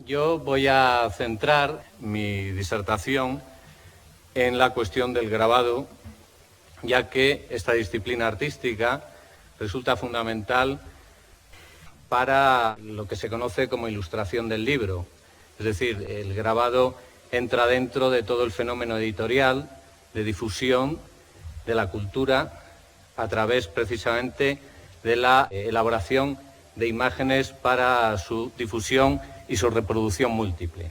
Yo voy a centrar mi disertación en la cuestión del grabado, ya que esta disciplina artística resulta fundamental para lo que se conoce como ilustración del libro. Es decir, el grabado entra dentro de todo el fenómeno editorial, de difusión de la cultura, a través precisamente de la elaboración de imágenes para su difusión y su reproducción múltiple.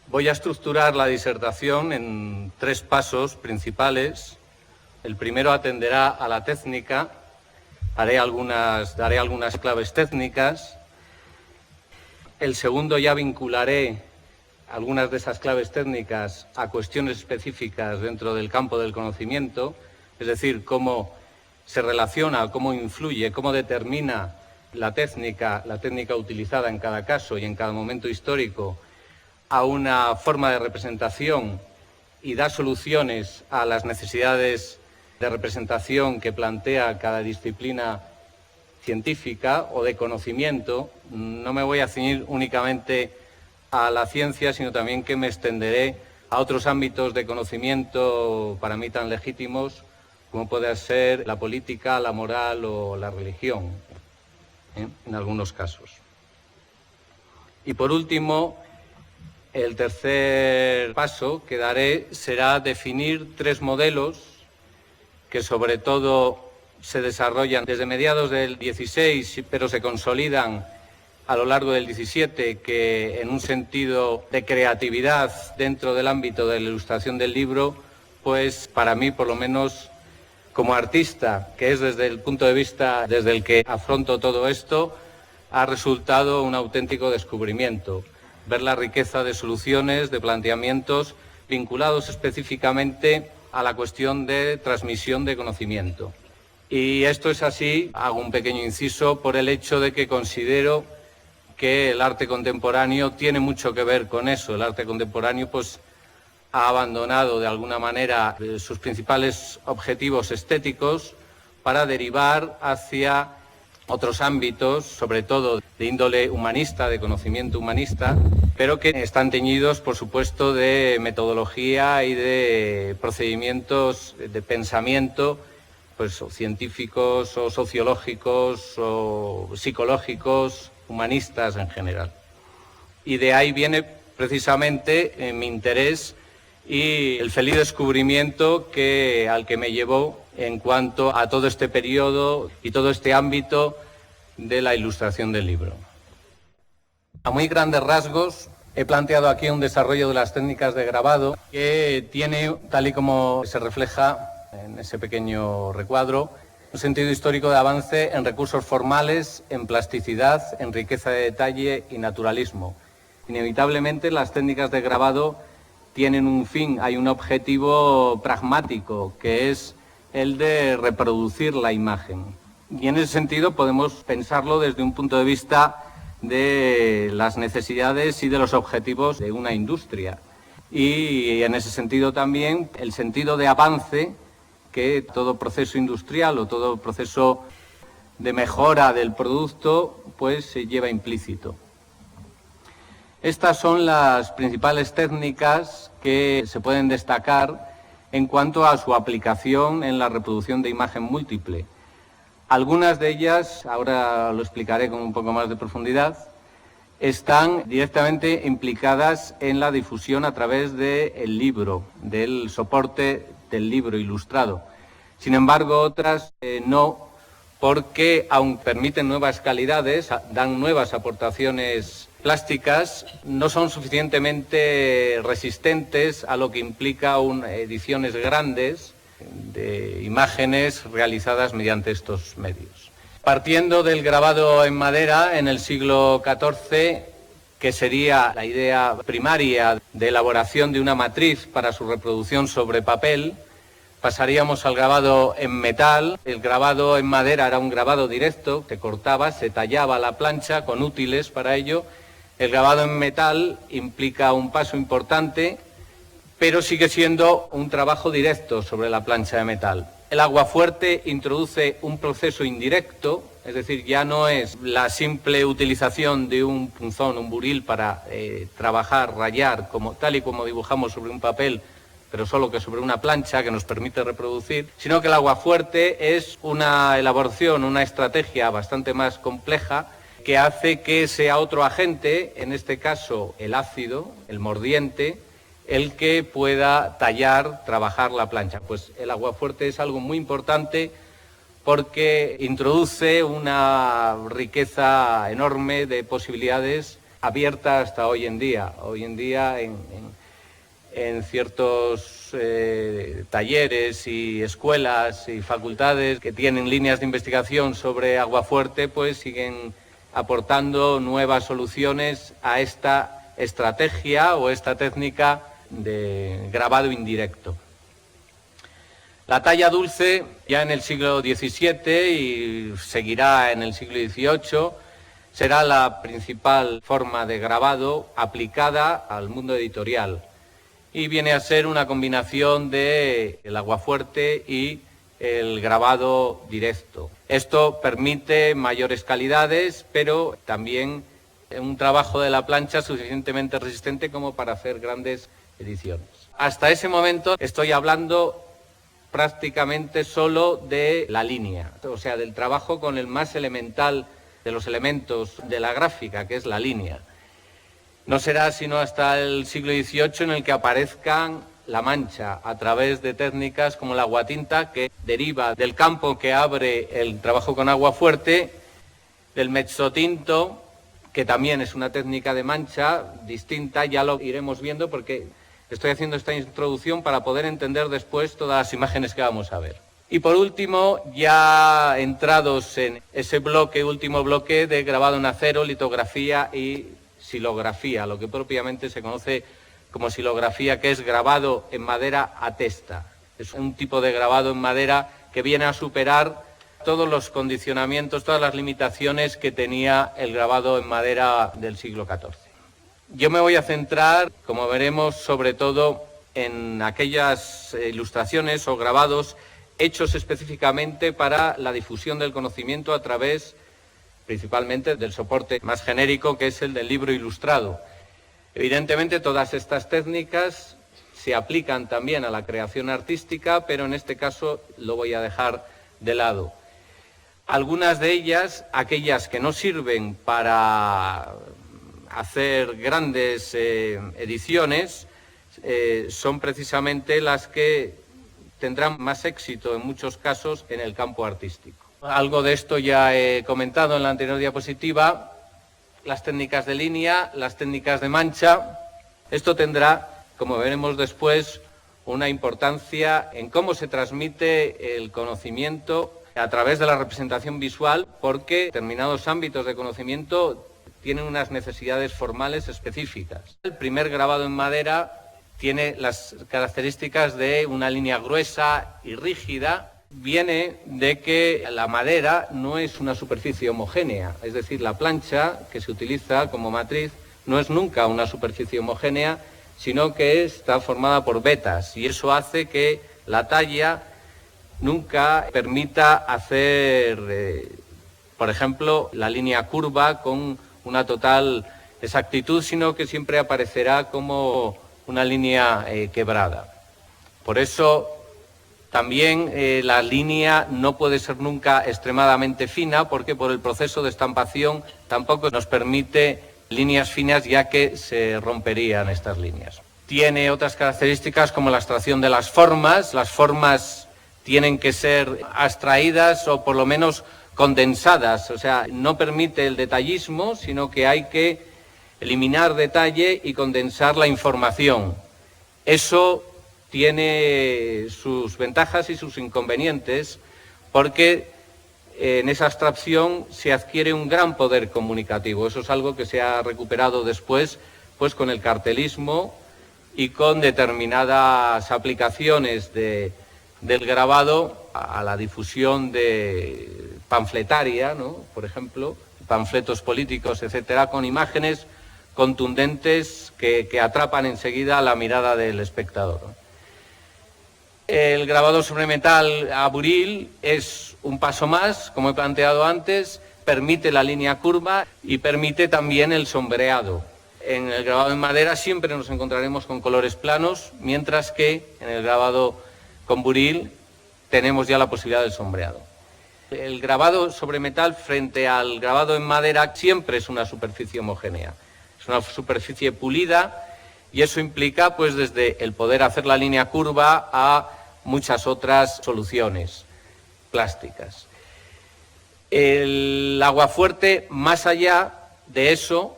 Voy a estructurar la disertación en 3 pasos principales. El primero atenderá a la técnica, daré algunas claves técnicas. El segundo ya vincularé algunas de esas claves técnicas a cuestiones específicas dentro del campo del conocimiento, es decir, cómo se relaciona, cómo influye, cómo determina la técnica utilizada en cada caso y en cada momento histórico a una forma de representación y da soluciones a las necesidades de representación que plantea cada disciplina científica o de conocimiento. No me voy a ceñir únicamente a la ciencia, sino también que me extenderé a otros ámbitos de conocimiento para mí tan legítimos como puede ser la política, la moral o la religión, en algunos casos. Y por último, el tercer paso que daré será definir 3 modelos que sobre todo se desarrollan desde mediados del 16, pero se consolidan a lo largo del 17, que en un sentido de creatividad dentro del ámbito de la ilustración del libro, pues para mí, por lo menos como artista, que es desde el punto de vista desde el que afronto todo esto, ha resultado un auténtico descubrimiento. Ver la riqueza de soluciones, de planteamientos vinculados específicamente a la cuestión de transmisión de conocimiento. Y esto es así, hago un pequeño inciso, por el hecho de que considero que el arte contemporáneo tiene mucho que ver con eso. El arte contemporáneo pues ha abandonado de alguna manera sus principales objetivos estéticos para derivar hacia otros ámbitos, sobre todo de índole humanista, de conocimiento humanista, pero que están teñidos, por supuesto, de metodología y de procedimientos de pensamiento, pues o científicos o sociológicos o psicológicos, humanistas en general. Y de ahí viene precisamente mi interés y el feliz descubrimiento al que me llevó en cuanto a todo este periodo y todo este ámbito de la ilustración del libro. A muy grandes rasgos, he planteado aquí un desarrollo de las técnicas de grabado que tiene, tal y como se refleja en ese pequeño recuadro, un sentido histórico de avance en recursos formales, en plasticidad, en riqueza de detalle y naturalismo. Inevitablemente, las técnicas de grabado tienen un fin, hay un objetivo pragmático, que es el de reproducir la imagen. Y en ese sentido podemos pensarlo desde un punto de vista de las necesidades y de los objetivos de una industria. Y en ese sentido también el sentido de avance que todo proceso industrial o todo proceso de mejora del producto pues se lleva implícito. Estas son las principales técnicas que se pueden destacar en cuanto a su aplicación en la reproducción de imagen múltiple. Algunas de ellas, ahora lo explicaré con un poco más de profundidad, están directamente implicadas en la difusión a través del libro, del soporte del libro ilustrado. Sin embargo, otras no, porque aunque permiten nuevas calidades, dan nuevas aportaciones plásticas, no son suficientemente resistentes a lo que implica ediciones grandes de imágenes realizadas mediante estos medios. Partiendo del grabado en madera en el siglo XIV, que sería la idea primaria de elaboración de una matriz para su reproducción sobre papel, pasaríamos al grabado en metal. El grabado en madera era un grabado directo, se cortaba, se tallaba la plancha con útiles para ello. El grabado en metal implica un paso importante, pero sigue siendo un trabajo directo sobre la plancha de metal. El aguafuerte introduce un proceso indirecto, Es decir, ya no es la simple utilización de un punzón, un buril para trabajar, rayar, tal y como dibujamos sobre un papel, pero solo que sobre una plancha que nos permite reproducir, sino que el aguafuerte es una elaboración, una estrategia bastante más compleja que hace que sea otro agente, en este caso el ácido, el mordiente, el que pueda tallar, trabajar la plancha. Pues el aguafuerte es algo muy importante porque introduce una riqueza enorme de posibilidades abiertas hasta hoy en día. Hoy en día en ciertos talleres y escuelas y facultades que tienen líneas de investigación sobre aguafuerte, pues siguen aportando nuevas soluciones a esta estrategia o esta técnica de grabado indirecto. La talla dulce, ya en el siglo XVII y seguirá en el siglo XVIII, será la principal forma de grabado aplicada al mundo editorial y viene a ser una combinación de el aguafuerte y el grabado directo. Esto permite mayores calidades, pero también un trabajo de la plancha suficientemente resistente como para hacer grandes ediciones. Hasta ese momento estoy hablando prácticamente solo de la línea, o sea, del trabajo con el más elemental de los elementos de la gráfica, que es la línea. No será sino hasta el siglo XVIII en el que aparezcan la mancha a través de técnicas como la aguatinta, que deriva del campo que abre el trabajo con agua fuerte, del mezzotinto, que también es una técnica de mancha distinta, ya lo iremos viendo porque estoy haciendo esta introducción para poder entender después todas las imágenes que vamos a ver. Y por último, ya entrados en ese último bloque de grabado en acero, litografía y silografía, lo que propiamente se conoce como silografía, que es grabado en madera a testa. Es un tipo de grabado en madera que viene a superar todos los condicionamientos, todas las limitaciones que tenía el grabado en madera del siglo XIV. Yo me voy a centrar, como veremos, sobre todo en aquellas ilustraciones o grabados hechos específicamente para la difusión del conocimiento a través, principalmente, del soporte más genérico, que es el del libro ilustrado. Evidentemente, todas estas técnicas se aplican también a la creación artística, pero en este caso lo voy a dejar de lado. Algunas de ellas, aquellas que no sirven para hacer grandes ediciones, son precisamente las que tendrán más éxito en muchos casos en el campo artístico. Algo de esto ya he comentado en la anterior diapositiva, las técnicas de línea, las técnicas de mancha. Esto tendrá, como veremos después, una importancia en cómo se transmite el conocimiento a través de la representación visual, porque determinados ámbitos de conocimiento tienen unas necesidades formales específicas. El primer grabado en madera tiene las características de una línea gruesa y rígida. Viene de que la madera no es una superficie homogénea, es decir, la plancha que se utiliza como matriz no es nunca una superficie homogénea, sino que está formada por vetas, y eso hace que la talla nunca permita hacer, por ejemplo, la línea curva con una total exactitud, sino que siempre aparecerá como una línea quebrada. Por eso también la línea no puede ser nunca extremadamente fina, porque por el proceso de estampación tampoco nos permite líneas finas, ya que se romperían estas líneas. Tiene otras características como la abstracción de las formas. Las formas tienen que ser abstraídas o por lo menos condensadas, o sea, no permite el detallismo, sino que hay que eliminar detalle y condensar la información. Eso tiene sus ventajas y sus inconvenientes, porque en esa abstracción se adquiere un gran poder comunicativo. Eso es algo que se ha recuperado después, pues con el cartelismo y con determinadas aplicaciones del grabado a la difusión panfletaria, ¿no? Por ejemplo, panfletos políticos, etcétera, con imágenes contundentes que atrapan enseguida la mirada del espectador. El grabado sobre metal a buril es un paso más, como he planteado antes, permite la línea curva y permite también el sombreado. En el grabado en madera siempre nos encontraremos con colores planos, mientras que en el grabado con buril tenemos ya la posibilidad del sombreado. El grabado sobre metal frente al grabado en madera siempre es una superficie homogénea, es una superficie pulida y eso implica pues desde el poder hacer la línea curva a muchas otras soluciones plásticas. El aguafuerte, más allá de eso,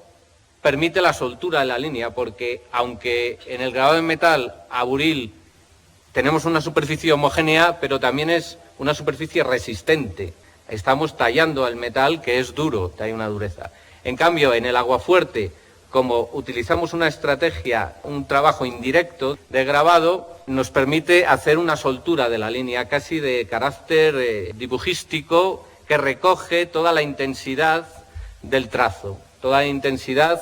permite la soltura de la línea, porque aunque en el grabado en metal a buril tenemos una superficie homogénea, pero también es una superficie resistente. Estamos tallando el metal que es duro, hay una dureza. En cambio, en el aguafuerte, como utilizamos una estrategia, un trabajo indirecto de grabado, nos permite hacer una soltura de la línea casi de carácter dibujístico que recoge toda la intensidad del trazo, toda la intensidad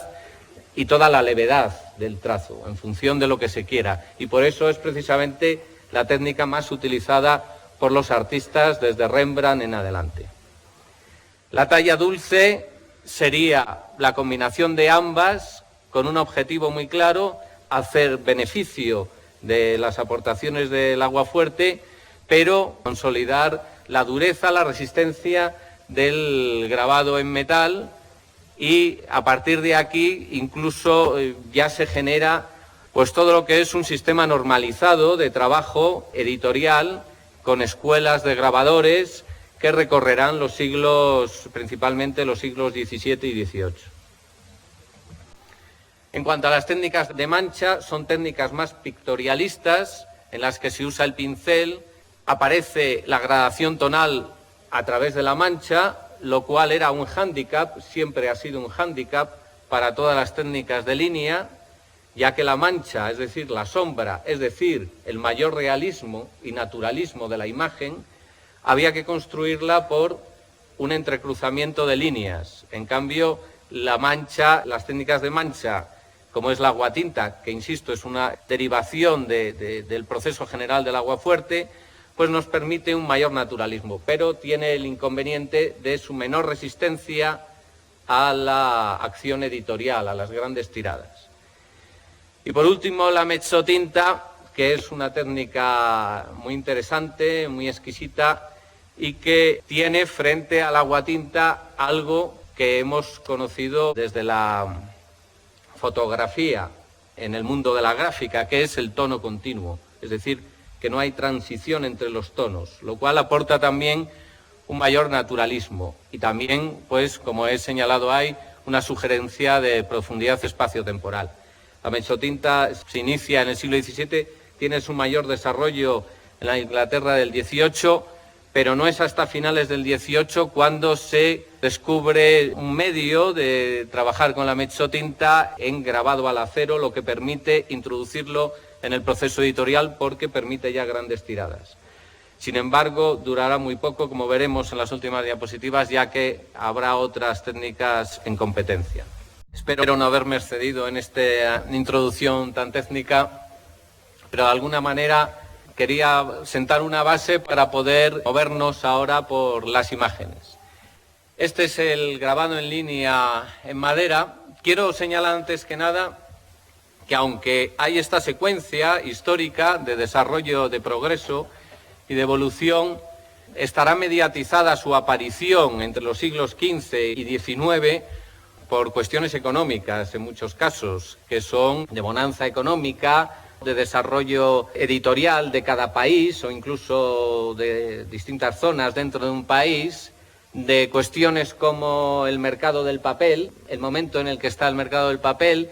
y toda la levedad del trazo, en función de lo que se quiera. Y por eso es precisamente la técnica más utilizada por los artistas desde Rembrandt en adelante. La talla dulce sería la combinación de ambas con un objetivo muy claro, hacer beneficio de las aportaciones del aguafuerte, pero consolidar la dureza, la resistencia del grabado en metal y a partir de aquí incluso ya se genera pues todo lo que es un sistema normalizado de trabajo editorial con escuelas de grabadores que recorrerán los siglos, principalmente los siglos XVII y XVIII. En cuanto a las técnicas de mancha, son técnicas más pictorialistas, en las que se usa el pincel, aparece la gradación tonal a través de la mancha, lo cual era un hándicap, siempre ha sido un hándicap para todas las técnicas de línea, ya que la mancha, es decir, la sombra, es decir, el mayor realismo y naturalismo de la imagen, había que construirla por un entrecruzamiento de líneas. En cambio, la mancha, las técnicas de mancha, como es la aguatinta, que insisto, es una derivación del proceso general del aguafuerte, pues nos permite un mayor naturalismo, pero tiene el inconveniente de su menor resistencia a la acción editorial, a las grandes tiradas. Y por último, la mezzotinta, que es una técnica muy interesante, muy exquisita y que tiene frente a la aguatinta algo que hemos conocido desde la fotografía en el mundo de la gráfica, que es el tono continuo, es decir, que no hay transición entre los tonos, lo cual aporta también un mayor naturalismo y también, pues, como he señalado, hay una sugerencia de profundidad espaciotemporal. La mezzotinta se inicia en el siglo XVII, tiene su mayor desarrollo en la Inglaterra del XVIII, pero no es hasta finales del XVIII cuando se descubre un medio de trabajar con la mezzotinta en grabado al acero, lo que permite introducirlo en el proceso editorial porque permite ya grandes tiradas. Sin embargo, durará muy poco, como veremos en las últimas diapositivas, ya que habrá otras técnicas en competencia. Espero no haberme excedido en esta introducción tan técnica, pero de alguna manera quería sentar una base para poder movernos ahora por las imágenes. Este es el grabado en línea en madera. Quiero señalar antes que nada que aunque hay esta secuencia histórica de desarrollo, de progreso y de evolución, estará mediatizada su aparición entre los siglos XV y XIX por cuestiones económicas en muchos casos, que son de bonanza económica, de desarrollo editorial de cada país o incluso de distintas zonas dentro de un país, de cuestiones como el mercado del papel, el momento en el que está el mercado del papel,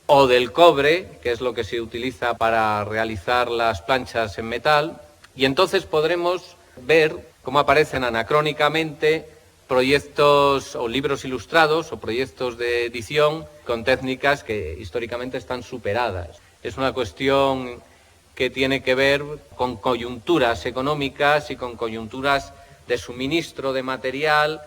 o del cobre, que es lo que se utiliza para realizar las planchas en metal, y entonces podremos ver cómo aparecen anacrónicamente proyectos o libros ilustrados o proyectos de edición con técnicas que históricamente están superadas. Es una cuestión que tiene que ver con coyunturas económicas y con coyunturas de suministro de material,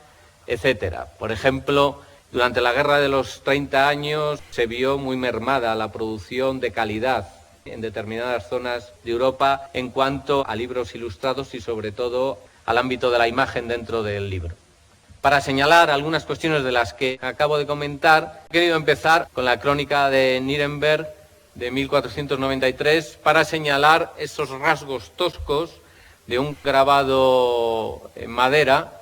etcétera. Por ejemplo, durante la Guerra de los 30 años se vio muy mermada la producción de calidad en determinadas zonas de Europa en cuanto a libros ilustrados y sobre todo al ámbito de la imagen dentro del libro. Para señalar algunas cuestiones de las que acabo de comentar, he querido empezar con la crónica de Nuremberg de 1493 para señalar esos rasgos toscos de un grabado en madera,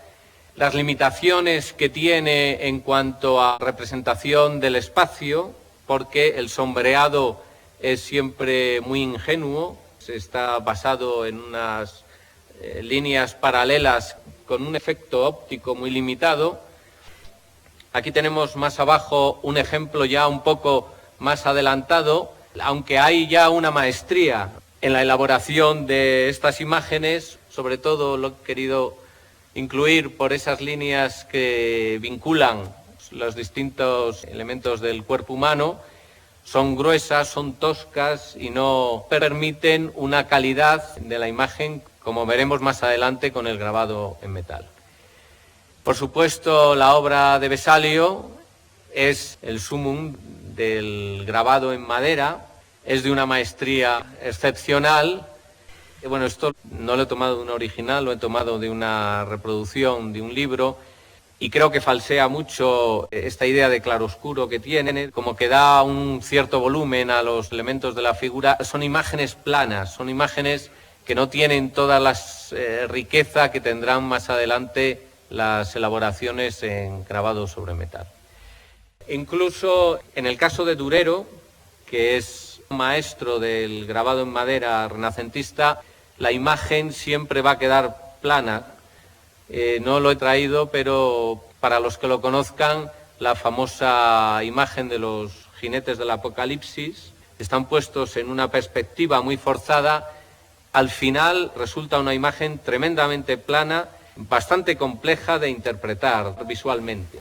las limitaciones que tiene en cuanto a representación del espacio, porque el sombreado es siempre muy ingenuo, está basado en unas líneas paralelas con un efecto óptico muy limitado. Aquí tenemos más abajo un ejemplo ya un poco más adelantado, aunque hay ya una maestría en la elaboración de estas imágenes, sobre todo lo he querido incluir por esas líneas que vinculan los distintos elementos del cuerpo humano. Son gruesas, son toscas y no permiten una calidad de la imagen, como veremos más adelante con el grabado en metal. Por supuesto, la obra de Vesalio es el sumum del grabado en madera, es de una maestría excepcional. Bueno, esto no lo he tomado de un original, lo he tomado de una reproducción de un libro y creo que falsea mucho esta idea de claroscuro que tiene, como que da un cierto volumen a los elementos de la figura. Son imágenes planas, son imágenes que no tienen toda la riqueza que tendrán más adelante las elaboraciones en grabado sobre metal. Incluso en el caso de Durero, que es un maestro del grabado en madera renacentista, la imagen siempre va a quedar plana. No lo he traído, pero para los que lo conozcan, la famosa imagen de los jinetes del Apocalipsis están puestos en una perspectiva muy forzada. Al final resulta una imagen tremendamente plana, bastante compleja de interpretar visualmente.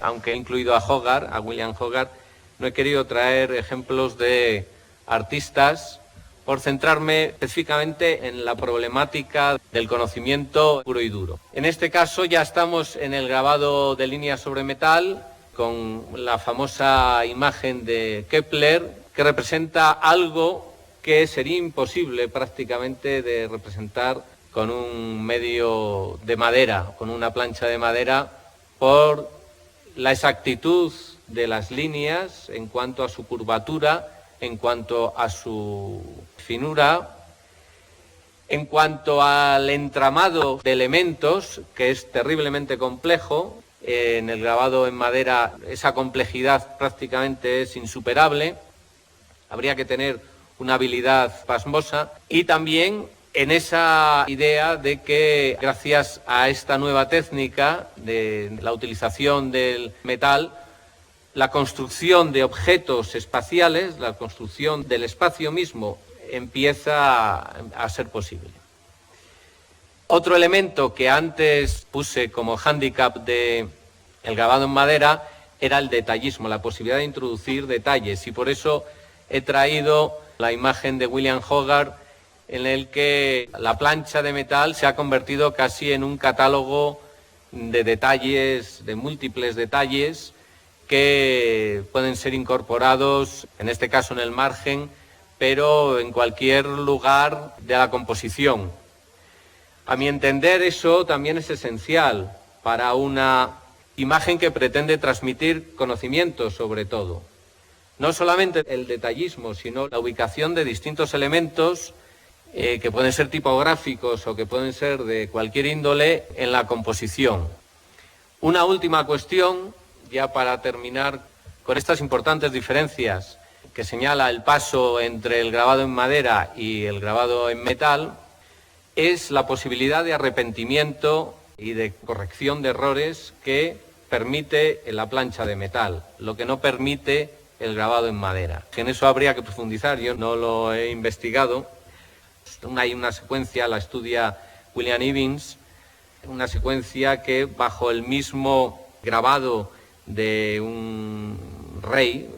Aunque he incluido a Hogarth, a William Hogarth, no he querido traer ejemplos de artistas por centrarme específicamente en la problemática del conocimiento puro y duro. En este caso ya estamos en el grabado de líneas sobre metal, con la famosa imagen de Kepler, que representa algo que sería imposible prácticamente de representar con un medio de madera, con una plancha de madera, por la exactitud de las líneas en cuanto a su curvatura, en cuanto a su finura, en cuanto al entramado de elementos, que es terriblemente complejo. En el grabado en madera esa complejidad prácticamente es insuperable, habría que tener una habilidad pasmosa, y también en esa idea de que gracias a esta nueva técnica de la utilización del metal, la construcción de objetos espaciales, la construcción del espacio mismo, empieza a ser posible. Otro elemento que antes puse como hándicap del grabado en madera era el detallismo, la posibilidad de introducir detalles, y por eso he traído la imagen de William Hogarth, en el que la plancha de metal se ha convertido casi en un catálogo de detalles, de múltiples detalles, que pueden ser incorporados, en este caso en el margen, pero en cualquier lugar de la composición. A mi entender, eso también es esencial para una imagen que pretende transmitir conocimiento, sobre todo. No solamente el detallismo, sino la ubicación de distintos elementos que pueden ser tipográficos o que pueden ser de cualquier índole en la composición. Una última cuestión, ya para terminar con estas importantes diferencias que señala el paso entre el grabado en madera y el grabado en metal, es la posibilidad de arrepentimiento y de corrección de errores que permite la plancha de metal, lo que no permite el grabado en madera. En eso habría que profundizar, yo no lo he investigado. Hay una secuencia, la estudia William Ivins, una secuencia que bajo el mismo grabado de un rey,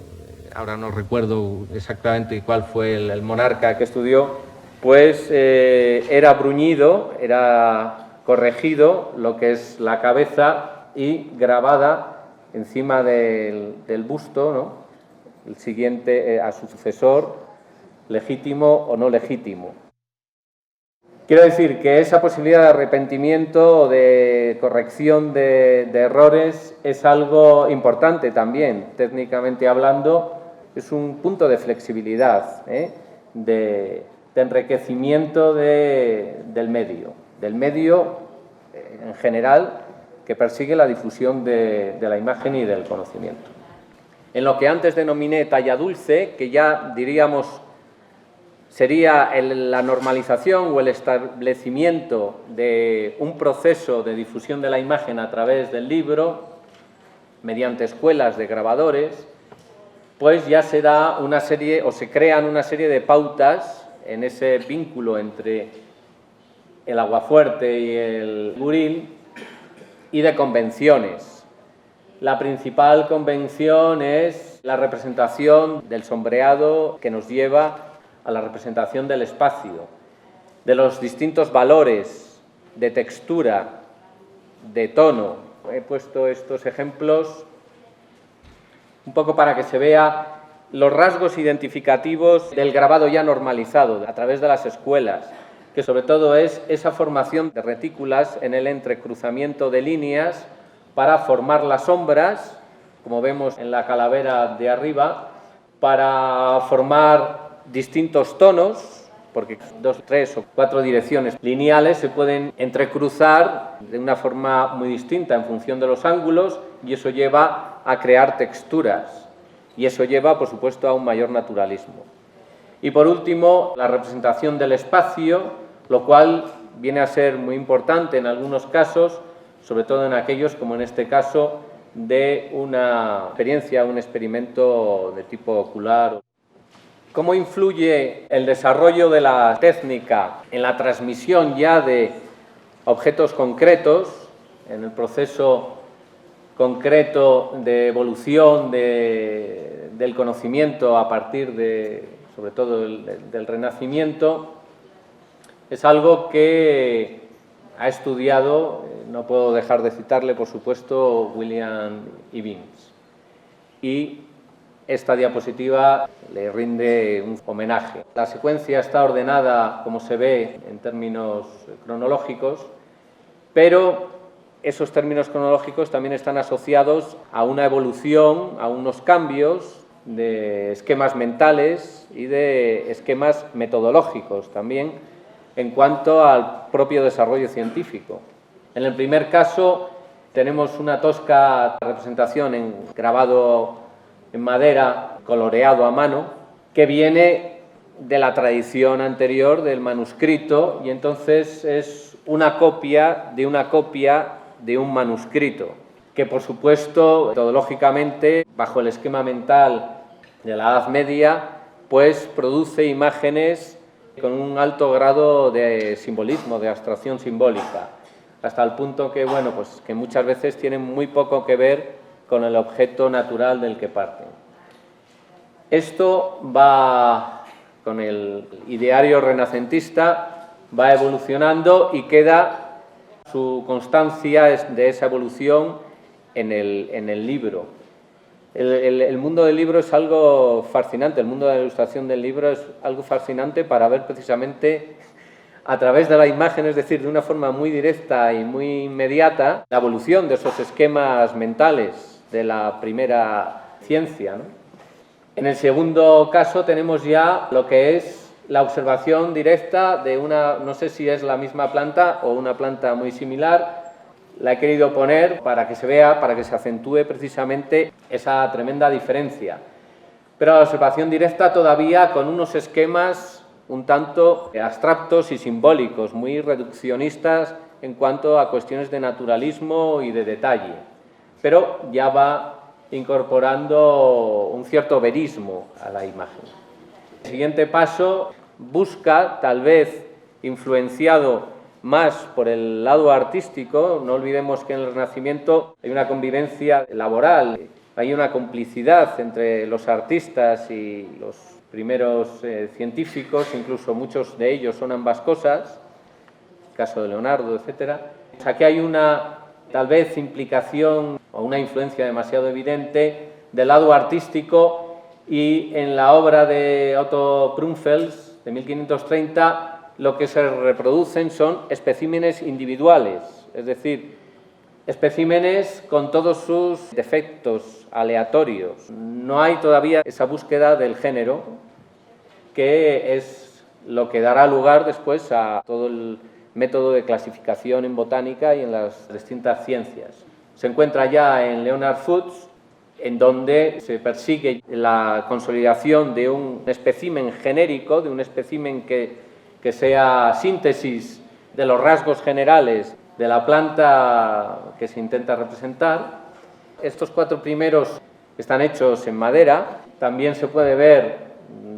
ahora no recuerdo exactamente cuál fue el monarca que estudió, pues era bruñido, era corregido lo que es la cabeza y grabada encima del busto, ¿no? El siguiente a su sucesor, legítimo o no legítimo. Quiero decir que esa posibilidad de arrepentimiento o de corrección de errores es algo importante también, técnicamente hablando, es un punto de flexibilidad, de enriquecimiento del medio en general, que persigue la difusión de la imagen y del conocimiento. En lo que antes denominé talla dulce, que ya diríamos sería la normalización o el establecimiento de un proceso de difusión de la imagen a través del libro, mediante escuelas de grabadores, pues ya se da una serie, o se crean una serie de pautas en ese vínculo entre el aguafuerte y el buril, y de convenciones. La principal convención es la representación del sombreado, que nos lleva a la representación del espacio, de los distintos valores de textura, de tono. He puesto estos ejemplos un poco para que se vea los rasgos identificativos del grabado ya normalizado a través de las escuelas, que sobre todo es esa formación de retículas en el entrecruzamiento de líneas para formar las sombras, como vemos en la calavera de arriba, para formar distintos tonos, porque 2, 3 o 4 direcciones lineales se pueden entrecruzar de una forma muy distinta en función de los ángulos, y eso lleva a crear texturas, y eso lleva, por supuesto, a un mayor naturalismo. Y por último, la representación del espacio, lo cual viene a ser muy importante en algunos casos, sobre todo en aquellos, como en este caso, de una experiencia, un experimento de tipo ocular. ¿Cómo influye el desarrollo de la técnica en la transmisión ya de objetos concretos, en el proceso concreto de evolución del conocimiento a partir de, sobre todo, del Renacimiento? Es algo que ha estudiado, no puedo dejar de citarle, por supuesto, William Evans. Y esta diapositiva le rinde un homenaje. La secuencia está ordenada, como se ve, en términos cronológicos, pero esos términos cronológicos también están asociados a una evolución, a unos cambios de esquemas mentales y de esquemas metodológicos también en cuanto al propio desarrollo científico. En el primer caso tenemos una tosca representación en grabado en madera, coloreado a mano, que viene de la tradición anterior del manuscrito, y entonces es una copia de un manuscrito, que por supuesto, metodológicamente, bajo el esquema mental de la Edad Media, pues produce imágenes con un alto grado de simbolismo, de abstracción simbólica, hasta el punto que, bueno, pues que muchas veces tienen muy poco que ver con el objeto natural del que parten. Esto va, con el ideario renacentista, va evolucionando y queda su constancia de esa evolución en el libro. El mundo del libro es algo fascinante, el mundo de la ilustración del libro es algo fascinante para ver precisamente a través de la imagen, es decir, de una forma muy directa y muy inmediata, la evolución de esos esquemas mentales de la primera ciencia, ¿no? En el segundo caso tenemos ya lo que es la observación directa de una, no sé si es la misma planta o una planta muy similar. La he querido poner para que se vea, para que se acentúe precisamente esa tremenda diferencia. Pero la observación directa todavía con unos esquemas un tanto abstractos y simbólicos, muy reduccionistas en cuanto a cuestiones de naturalismo y de detalle, pero ya va incorporando un cierto verismo a la imagen. El siguiente paso busca, tal vez influenciado más por el lado artístico, no olvidemos que en el Renacimiento hay una convivencia laboral, hay una complicidad entre los artistas y los primeros científicos, incluso muchos de ellos son ambas cosas, el caso de Leonardo, etc. Aquí hay una, tal vez, implicación o una influencia demasiado evidente del lado artístico y en la obra de Otto Brunfels, de 1530, lo que se reproducen son especímenes individuales, es decir, especímenes con todos sus defectos aleatorios. No hay todavía esa búsqueda del género, que es lo que dará lugar después a todo el método de clasificación en botánica y en las distintas ciencias. Se encuentra ya en Leonard Fuchs, en donde se persigue la consolidación de un espécimen genérico, de un espécimen que sea síntesis de los rasgos generales de la planta que se intenta representar. Estos 4 primeros están hechos en madera. También se puede ver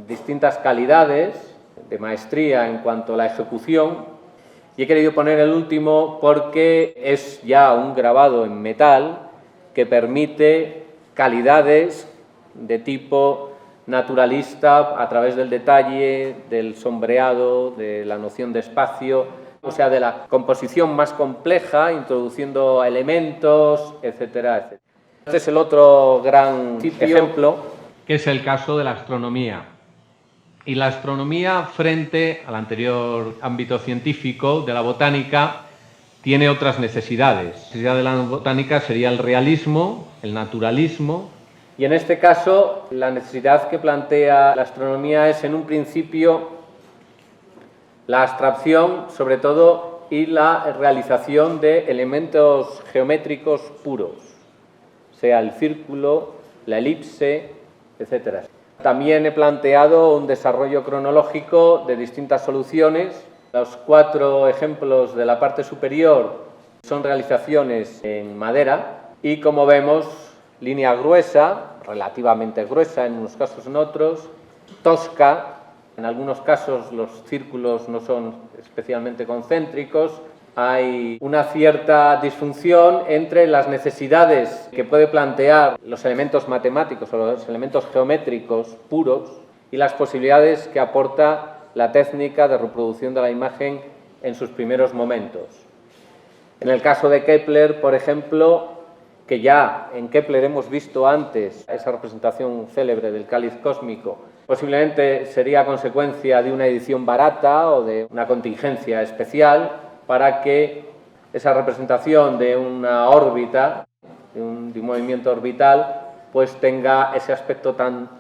distintas calidades de maestría en cuanto a la ejecución. Y he querido poner el último porque es ya un grabado en metal que permite calidades de tipo naturalista a través del detalle, del sombreado, de la noción de espacio, o sea, de la composición más compleja, introduciendo elementos, etcétera, etcétera. Este es el otro gran ejemplo, que es el caso de la astronomía. Y la astronomía, frente al anterior ámbito científico de la botánica, tiene otras necesidades. La necesidad de la botánica sería el realismo, el naturalismo. Y en este caso, la necesidad que plantea la astronomía es, en un principio, la abstracción, sobre todo, y la realización de elementos geométricos puros, sea el círculo, la elipse, etcétera. También he planteado un desarrollo cronológico de distintas soluciones. Los 4 ejemplos de la parte superior son realizaciones en madera y, como vemos, línea gruesa, relativamente gruesa en unos casos, en otros, tosca. En algunos casos los círculos no son especialmente concéntricos. Hay una cierta disfunción entre las necesidades que puede plantear los elementos matemáticos o los elementos geométricos puros y las posibilidades que aporta la técnica de reproducción de la imagen en sus primeros momentos. En el caso de Kepler, por ejemplo, que ya en Kepler hemos visto antes esa representación célebre del cáliz cósmico, posiblemente sería consecuencia de una edición barata o de una contingencia especial para que esa representación de una órbita, de un movimiento orbital, pues tenga ese aspecto tan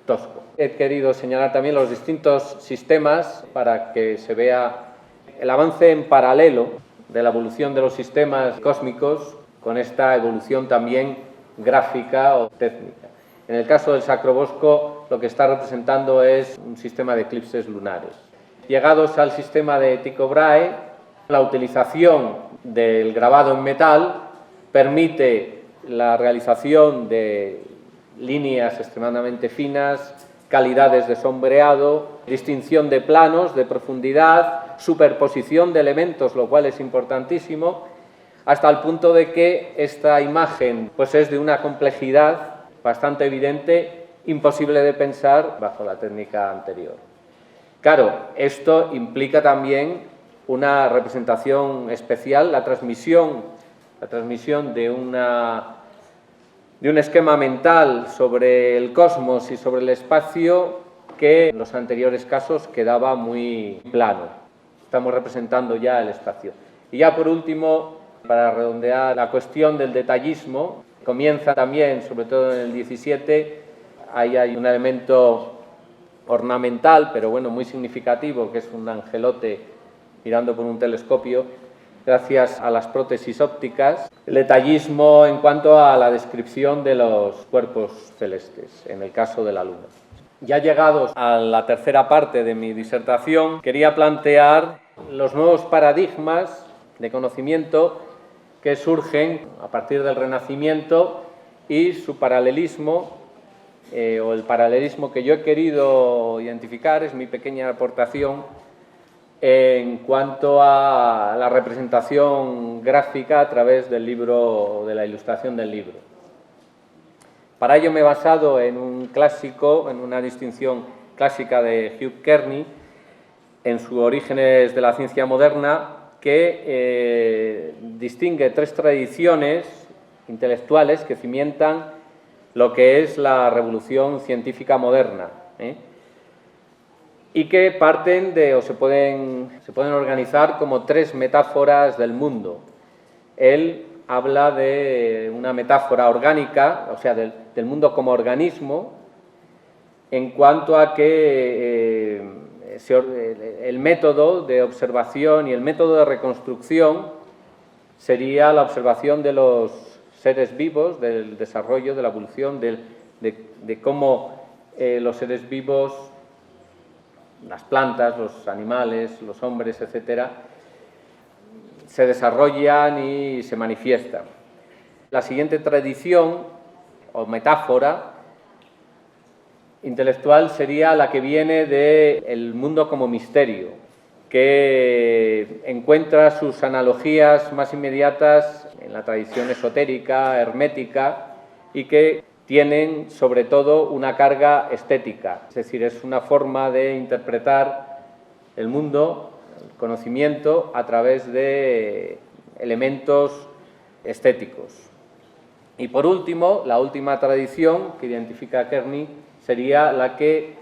tosco. He querido señalar también los distintos sistemas para que se vea el avance en paralelo de la evolución de los sistemas cósmicos con esta evolución también gráfica o técnica. En el caso del Sacrobosco, lo que está representando es un sistema de eclipses lunares. Llegados al sistema de Tycho Brahe, la utilización del grabado en metal permite la realización de líneas extremadamente finas, calidades de sombreado, distinción de planos, de profundidad, superposición de elementos, lo cual es importantísimo, hasta el punto de que esta imagen pues es de una complejidad bastante evidente, imposible de pensar bajo la técnica anterior. Claro, esto implica también una representación especial, la transmisión de un esquema mental sobre el cosmos y sobre el espacio que en los anteriores casos quedaba muy plano. Estamos representando ya el espacio. Y ya por último, para redondear la cuestión del detallismo, comienza también, sobre todo en el 17, ahí hay un elemento ornamental, pero bueno, muy significativo, que es un angelote mirando por un telescopio, gracias a las prótesis ópticas, el detallismo en cuanto a la descripción de los cuerpos celestes, en el caso de la Luna. Ya llegados a la tercera parte de mi disertación, quería plantear los nuevos paradigmas de conocimiento que surgen a partir del Renacimiento y su paralelismo, o el paralelismo que yo he querido identificar, es mi pequeña aportación en cuanto a la representación gráfica a través del libro, de la ilustración del libro. Para ello me he basado en un clásico, en una distinción clásica de Hugh Kearney, en sus Orígenes de la ciencia moderna, que distingue 3 tradiciones intelectuales que cimientan lo que es la revolución científica moderna, y que parten de, o se pueden organizar como tres metáforas del mundo. Él habla de una metáfora orgánica, o sea, del mundo como organismo, en cuanto a que el método de observación y el método de reconstrucción sería la observación de los seres vivos, del desarrollo, de la evolución, de cómo los seres vivos, las plantas, los animales, los hombres, etcétera, se desarrollan y se manifiestan. La siguiente tradición o metáfora intelectual sería la que viene del mundo como misterio, que encuentra sus analogías más inmediatas en la tradición esotérica, hermética, y que tienen sobre todo una carga estética, es decir, es una forma de interpretar el mundo, el conocimiento, a través de elementos estéticos. Y por último, la última tradición que identifica a Kearney sería la que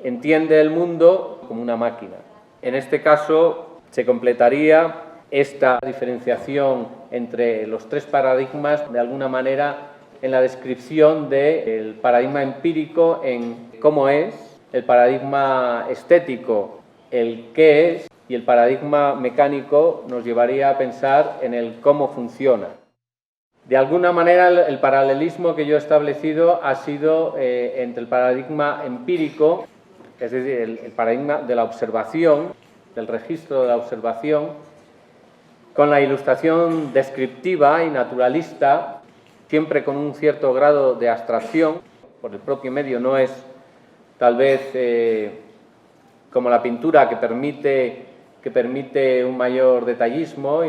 entiende el mundo como una máquina. En este caso se completaría esta diferenciación entre los tres paradigmas de alguna manera en la descripción del paradigma empírico en cómo es, el paradigma estético, el qué es, y el paradigma mecánico nos llevaría a pensar en el cómo funciona. De alguna manera, el paralelismo que yo he establecido ha sido entre el paradigma empírico, es decir, el paradigma de la observación, del registro de la observación, con la ilustración descriptiva y naturalista, siempre con un cierto grado de abstracción, por el propio medio no es tal vez como la pintura que permite un mayor detallismo,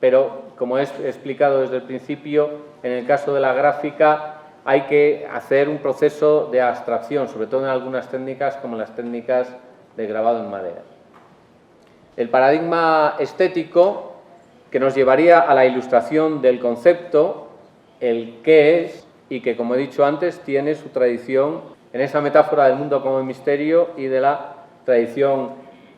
pero como he explicado desde el principio, en el caso de la gráfica hay que hacer un proceso de abstracción, sobre todo en algunas técnicas como las técnicas de grabado en madera. El paradigma estético, que nos llevaría a la ilustración del concepto, el qué es, y que, como he dicho antes, tiene su tradición en esa metáfora del mundo como misterio y de la tradición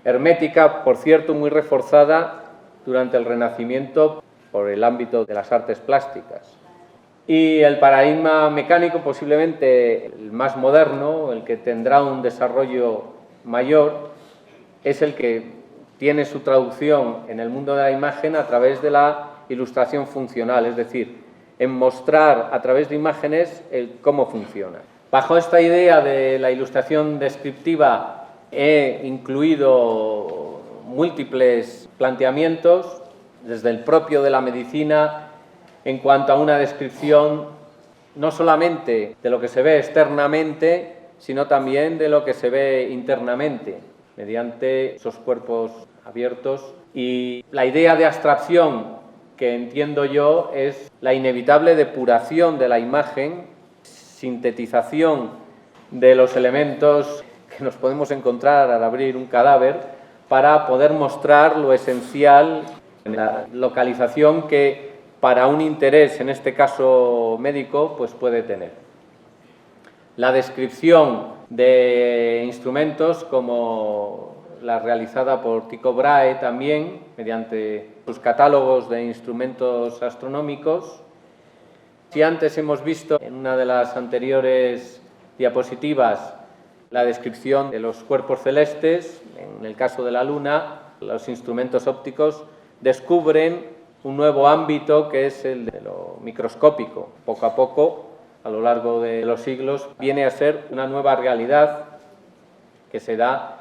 hermética, por cierto, muy reforzada durante el Renacimiento por el ámbito de las artes plásticas. Y el paradigma mecánico, posiblemente el más moderno, el que tendrá un desarrollo mayor, es el que tiene su traducción en el mundo de la imagen a través de la ilustración funcional, es decir, en mostrar a través de imágenes cómo funciona. Bajo esta idea de la ilustración descriptiva he incluido múltiples planteamientos, desde el propio de la medicina, en cuanto a una descripción no solamente de lo que se ve externamente, sino también de lo que se ve internamente, mediante esos cuerpos abiertos. Y la idea de abstracción que entiendo yo es la inevitable depuración de la imagen, sintetización de los elementos que nos podemos encontrar al abrir un cadáver para poder mostrar lo esencial en la localización que para un interés, en este caso médico, pues puede tener. La descripción de instrumentos como la realizada por Tycho Brahe también, mediante sus catálogos de instrumentos astronómicos. Si antes hemos visto en una de las anteriores diapositivas la descripción de los cuerpos celestes, en el caso de la Luna, los instrumentos ópticos descubren un nuevo ámbito que es el de lo microscópico. Poco a poco, a lo largo de los siglos, viene a ser una nueva realidad que se da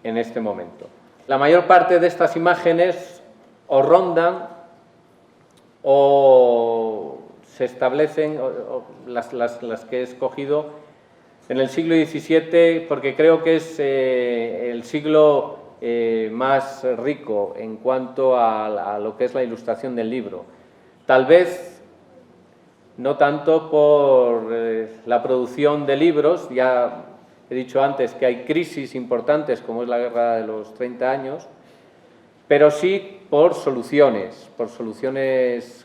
en este momento. La mayor parte de estas imágenes o rondan o se establecen, las que he escogido, en el siglo XVII, porque creo que es el siglo más rico en cuanto a lo que es la ilustración del libro. Tal vez no tanto por la producción de libros, ya he dicho antes que hay crisis importantes como es la guerra de los 30 años, pero sí por soluciones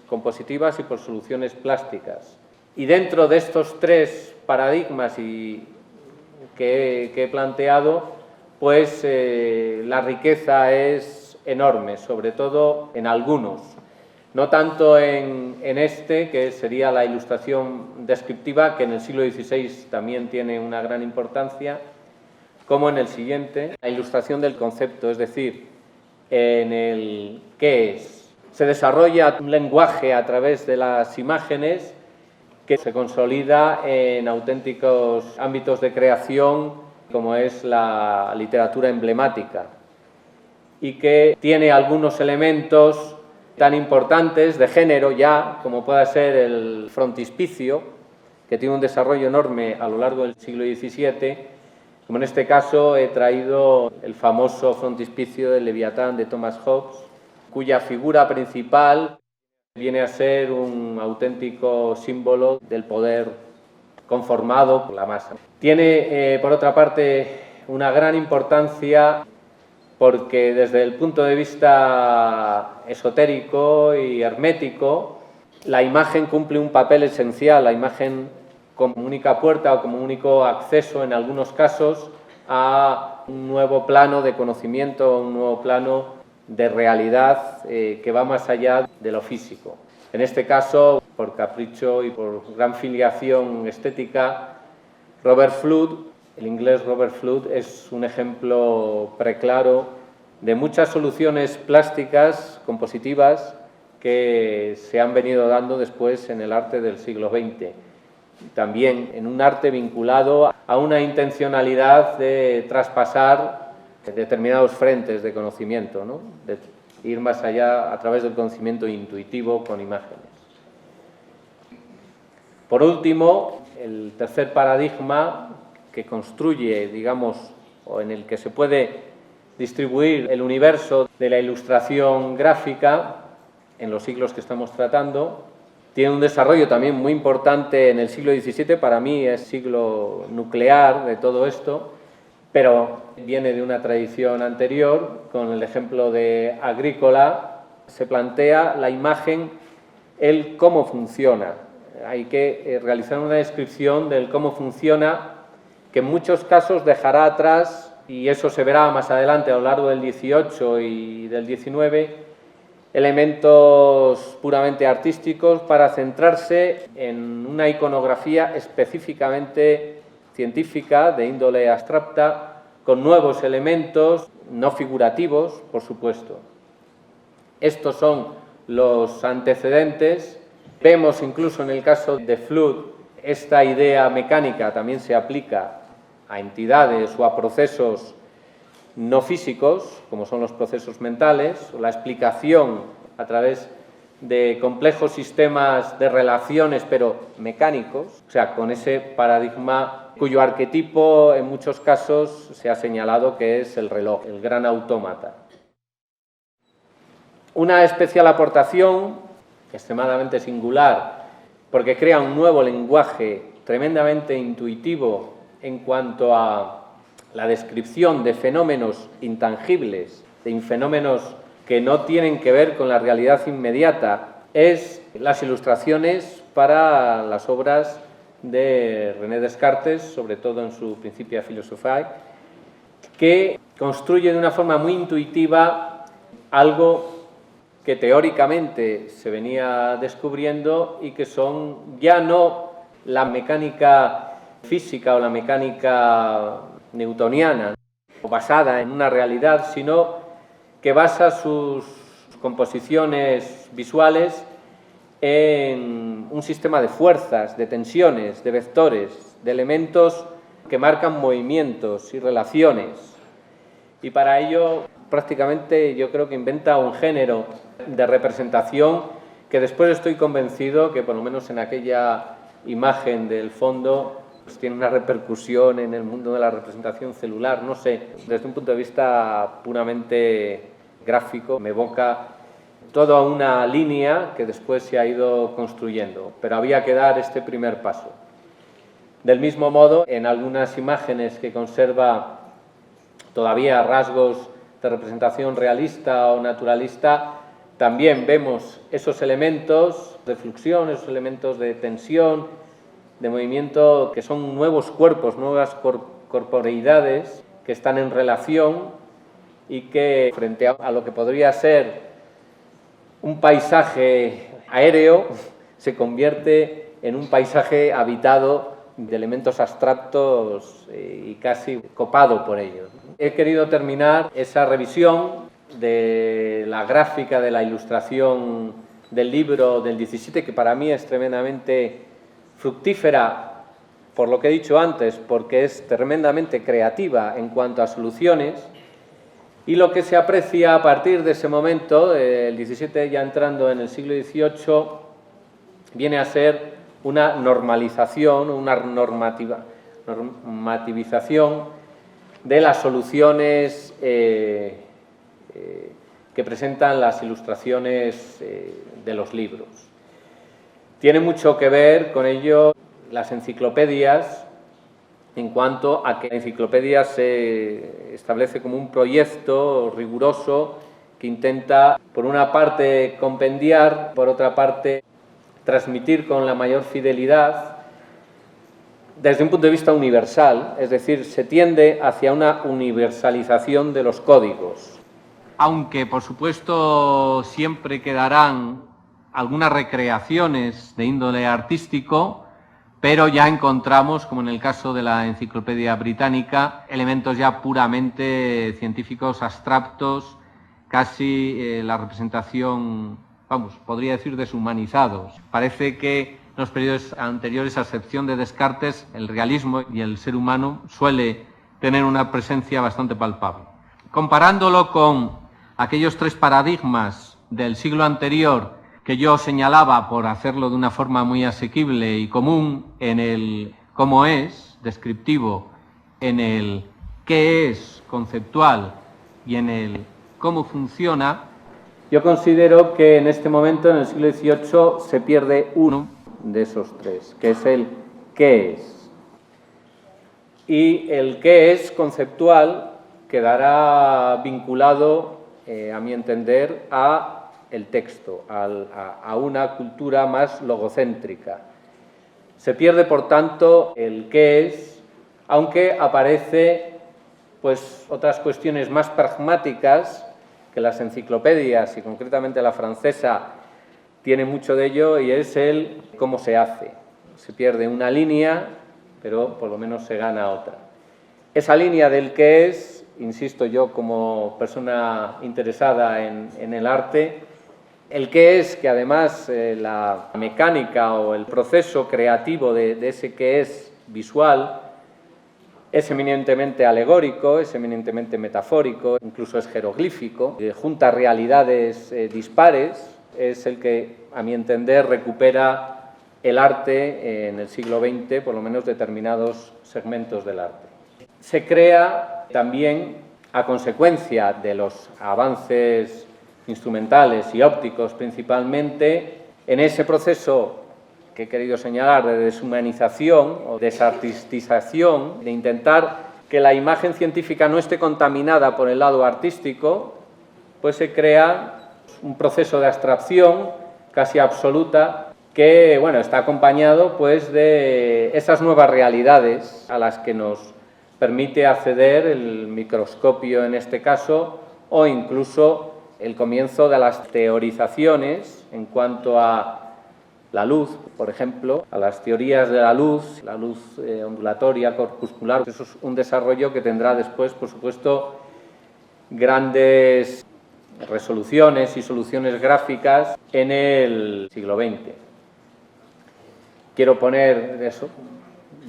compositivas y por soluciones plásticas. Y dentro de estos tres paradigmas que he planteado, pues la riqueza es enorme, sobre todo en algunos. No tanto en este, que sería la ilustración descriptiva, que en el siglo XVI también tiene una gran importancia, como en el siguiente, la ilustración del concepto, es decir, en el qué es. Se desarrolla un lenguaje a través de las imágenes que se consolida en auténticos ámbitos de creación, como es la literatura emblemática, y que tiene algunos elementos tan importantes de género ya, como pueda ser el frontispicio, que tiene un desarrollo enorme a lo largo del siglo XVII, como en este caso he traído el famoso frontispicio del Leviatán de Thomas Hobbes, cuya figura principal viene a ser un auténtico símbolo del poder conformado por la masa. Tiene, por otra parte, una gran importancia porque desde el punto de vista esotérico y hermético, la imagen cumple un papel esencial. La imagen como única puerta o como único acceso, en algunos casos, a un nuevo plano de conocimiento, un nuevo plano de realidad que va más allá de lo físico. En este caso, por capricho y por gran filiación estética, Robert Fludd, el inglés Robert Fludd, es un ejemplo preclaro de muchas soluciones plásticas, compositivas, que se han venido dando después en el arte del siglo XX. También en un arte vinculado a una intencionalidad de traspasar determinados frentes de conocimiento, ¿no? De ir más allá a través del conocimiento intuitivo con imágenes. Por último, el tercer paradigma que construye, digamos, o en el que se puede distribuir el universo de la ilustración gráfica en los siglos que estamos tratando, tiene un desarrollo también muy importante en el siglo XVII, para mí es siglo nuclear de todo esto, pero viene de una tradición anterior. Con el ejemplo de Agrícola se plantea la imagen, el cómo funciona. Hay que realizar una descripción del cómo funciona, que en muchos casos dejará atrás, y eso se verá más adelante a lo largo del XVIII y del XIX, elementos puramente artísticos para centrarse en una iconografía específicamente científica, de índole abstracta, con nuevos elementos, no figurativos, por supuesto. Estos son los antecedentes. Vemos incluso en el caso de Fludd, esta idea mecánica también se aplica a entidades o a procesos no físicos, como son los procesos mentales, o la explicación a través de complejos sistemas de relaciones, pero mecánicos, o sea, con ese paradigma cuyo arquetipo en muchos casos se ha señalado que es el reloj, el gran autómata. Una especial aportación, extremadamente singular, porque crea un nuevo lenguaje tremendamente intuitivo en cuanto a la descripción de fenómenos intangibles, de fenómenos que no tienen que ver con la realidad inmediata, es las ilustraciones para las obras de René Descartes, sobre todo en su Principia Philosophiae, que construye de una forma muy intuitiva algo que teóricamente se venía descubriendo y que son ya no la mecánica física o la mecánica newtoniana, basada en una realidad, sino que basa sus composiciones visuales en un sistema de fuerzas, de tensiones, de vectores, de elementos que marcan movimientos y relaciones. Y para ello, prácticamente, yo creo que inventa un género de representación que después estoy convencido que, por lo menos en aquella imagen del fondo, pues tiene una repercusión en el mundo de la representación celular. No sé, desde un punto de vista puramente gráfico, me evoca toda una línea que después se ha ido construyendo, pero había que dar este primer paso. Del mismo modo, en algunas imágenes que conserva todavía rasgos de representación realista o naturalista, también vemos esos elementos de fluxión, esos elementos de tensión, de movimiento que son nuevos cuerpos, nuevas corporeidades que están en relación y que frente a lo que podría ser un paisaje aéreo se convierte en un paisaje habitado de elementos abstractos y casi copado por ellos. He querido terminar esa revisión de la gráfica, de la ilustración del libro del 17, que para mí es tremendamente fructífera, por lo que he dicho antes, porque es tremendamente creativa en cuanto a soluciones, y lo que se aprecia a partir de ese momento, el 17 ya entrando en el siglo XVIII, viene a ser una normalización, una normativización de las soluciones que presentan las ilustraciones de los libros. Tiene mucho que ver con ello las enciclopedias, en cuanto a que la enciclopedia se establece como un proyecto riguroso que intenta, por una parte, compendiar, por otra parte, transmitir con la mayor fidelidad desde un punto de vista universal, es decir, se tiende hacia una universalización de los códigos. Aunque, por supuesto, siempre quedarán algunas recreaciones de índole artístico, pero ya encontramos, como en el caso de la Enciclopedia Británica, elementos ya puramente científicos, abstractos, casi la representación, podría decir deshumanizados. Parece que en los periodos anteriores, a excepción de Descartes, el realismo y el ser humano suele tener una presencia bastante palpable. Comparándolo con aquellos tres paradigmas del siglo anterior que yo señalaba, por hacerlo de una forma muy asequible y común, en el cómo es, descriptivo, en el qué es, conceptual, y en el cómo funciona. Yo considero que en este momento, en el siglo XVIII, se pierde uno de esos tres, que es el qué es. Y el qué es conceptual quedará vinculado, a mi entender, a el texto, a una cultura más logocéntrica. Se pierde, por tanto, el qué es, aunque aparece pues, otras cuestiones más pragmáticas que las enciclopedias, y concretamente la francesa, tiene mucho de ello, y es el cómo se hace. Se pierde una línea, pero por lo menos se gana otra. Esa línea del qué es, insisto yo como persona interesada en el arte, el qué es, que además la mecánica o el proceso creativo de ese qué es visual es eminentemente alegórico, es eminentemente metafórico, incluso es jeroglífico, junta realidades dispares, es el que, a mi entender, recupera el arte en el siglo XX, por lo menos determinados segmentos del arte. Se crea también, a consecuencia de los avances instrumentales y ópticos principalmente, en ese proceso que he querido señalar de deshumanización o desartistización, de intentar que la imagen científica no esté contaminada por el lado artístico, pues se crea un proceso de abstracción casi absoluta que, bueno, está acompañado pues de esas nuevas realidades a las que nos permite acceder el microscopio en este caso, o incluso el comienzo de las teorizaciones en cuanto a la luz, por ejemplo, a las teorías de la luz ondulatoria, corpuscular. Eso es un desarrollo que tendrá después, por supuesto, grandes resoluciones y soluciones gráficas en el siglo XX. Quiero poner eso.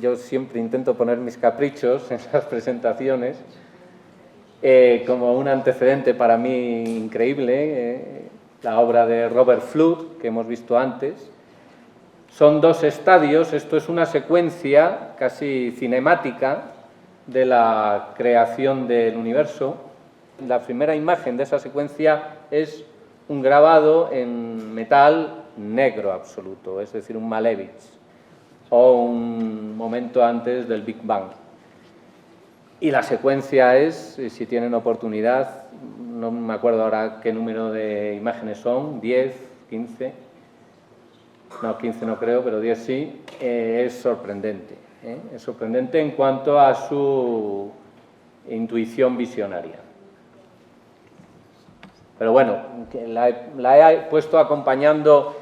Yo siempre intento poner mis caprichos en las presentaciones, como un antecedente para mí increíble, la obra de Robert Fludd, que hemos visto antes. Son dos estadios, esto es una secuencia casi cinemática de la creación del universo. La primera imagen de esa secuencia es un grabado en metal negro absoluto, es decir, un Malevich, o un momento antes del Big Bang. Y la secuencia es, si tienen oportunidad, no me acuerdo ahora qué número de imágenes son, 10, 15, no, 15 no creo, pero 10 sí, es sorprendente. Es sorprendente en cuanto a su intuición visionaria. Pero bueno, la he puesto acompañando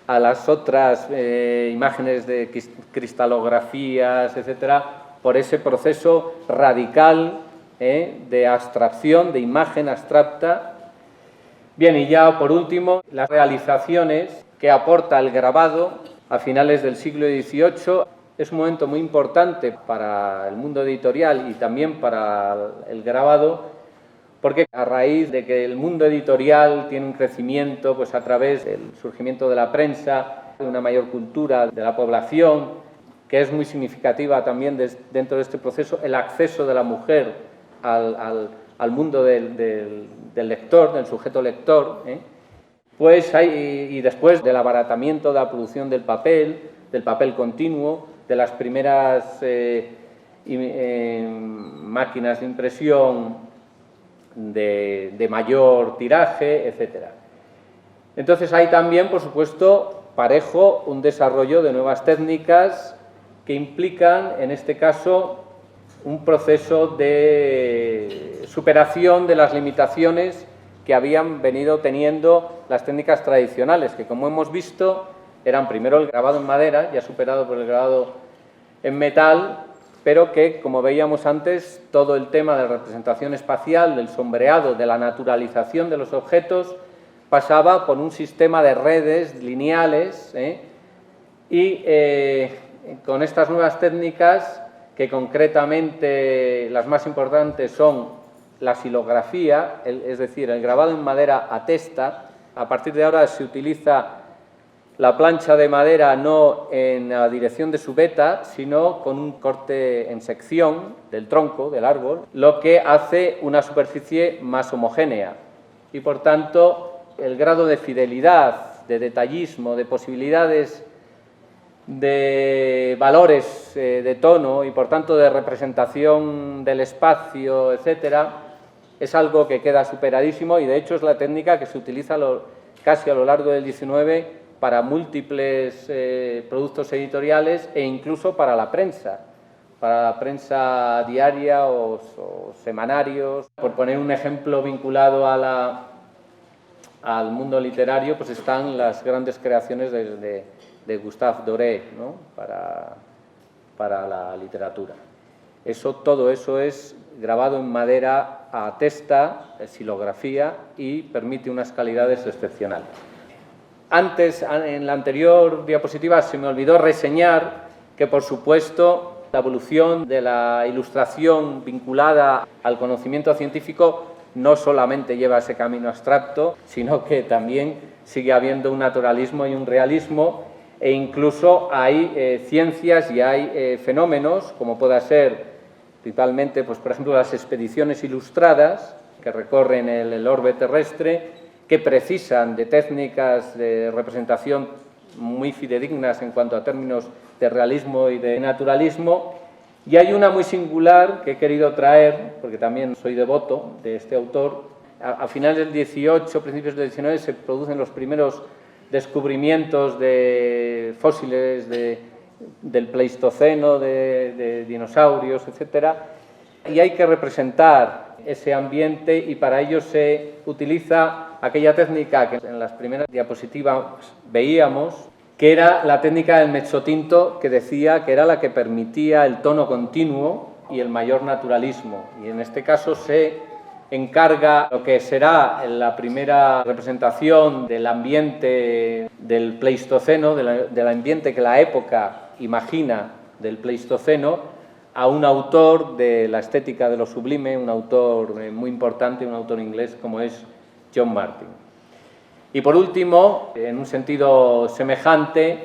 a las otras imágenes de cristalografías, etcétera, por ese proceso radical de abstracción, de imagen abstracta. Bien, y ya por último, las realizaciones que aporta el grabado a finales del siglo XVIII. Es un momento muy importante para el mundo editorial y también para el grabado, porque a raíz de que el mundo editorial tiene un crecimiento pues, a través del surgimiento de la prensa, de una mayor cultura de la población, que es muy significativa también dentro de este proceso, el acceso de la mujer al mundo del lector, del sujeto lector, pues y después del abaratamiento de la producción del papel continuo, de las primeras máquinas de impresión de mayor tiraje, etc. Entonces hay también, por supuesto, parejo un desarrollo de nuevas técnicas que implican, en este caso, un proceso de superación de las limitaciones que habían venido teniendo las técnicas tradicionales, que como hemos visto eran primero el grabado en madera, ya superado por el grabado en metal, pero que, como veíamos antes, todo el tema de la representación espacial, del sombreado, de la naturalización de los objetos, pasaba por un sistema de redes lineales y con estas nuevas técnicas, que concretamente las más importantes son la silografía, es decir, el grabado en madera a testa. A partir de ahora se utiliza la plancha de madera no en la dirección de su veta, sino con un corte en sección del tronco, del árbol, lo que hace una superficie más homogénea. Y, por tanto, el grado de fidelidad, de detallismo, de posibilidades de valores de tono y, por tanto, de representación del espacio, etcétera, es algo que queda superadísimo y, de hecho, es la técnica que se utiliza casi a lo largo del XIX para múltiples productos editoriales e incluso para la prensa diaria o semanarios. Por poner un ejemplo vinculado al mundo literario, pues están las grandes creaciones de Gustave Doré, ¿no? para la literatura. Todo eso es grabado en madera a testa, silografía, y permite unas calidades excepcionales. Antes, en la anterior diapositiva, se me olvidó reseñar que, por supuesto, la evolución de la ilustración vinculada al conocimiento científico no solamente lleva ese camino abstracto, sino que también sigue habiendo un naturalismo y un realismo, e incluso hay ciencias y hay fenómenos, como pueda ser principalmente, pues, por ejemplo, las expediciones ilustradas que recorren el orbe terrestre, que precisan de técnicas de representación muy fidedignas en cuanto a términos de realismo y de naturalismo. Y hay una muy singular que he querido traer, porque también soy devoto de este autor. A finales del XVIII, principios del XIX, se producen los primeros descubrimientos de fósiles del Pleistoceno, de dinosaurios, etcétera, y hay que representar ese ambiente, y para ello se utiliza aquella técnica que en las primeras diapositivas veíamos, que era la técnica del mezzotinto, que decía que era la que permitía el tono continuo y el mayor naturalismo. Y en este caso se encarga lo que será la primera representación del ambiente del Pleistoceno, del ambiente que la época imagina del Pleistoceno, a un autor de la estética de lo sublime, un autor muy importante, un autor inglés como es John Martin. Y por último, en un sentido semejante,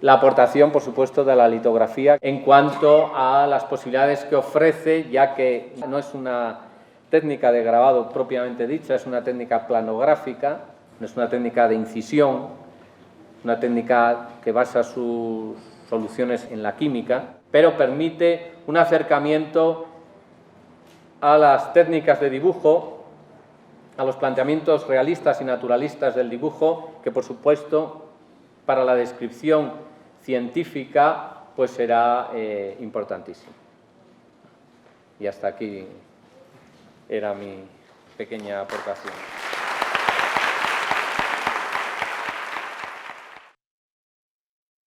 la aportación, por supuesto, de la litografía en cuanto a las posibilidades que ofrece, ya que no es una técnica de grabado propiamente dicha, es una técnica planográfica, no es una técnica de incisión, una técnica que basa sus soluciones en la química, pero permite un acercamiento a las técnicas de dibujo, a los planteamientos realistas y naturalistas del dibujo, que por supuesto para la descripción científica, pues será importantísimo. Y hasta aquí era mi pequeña aportación.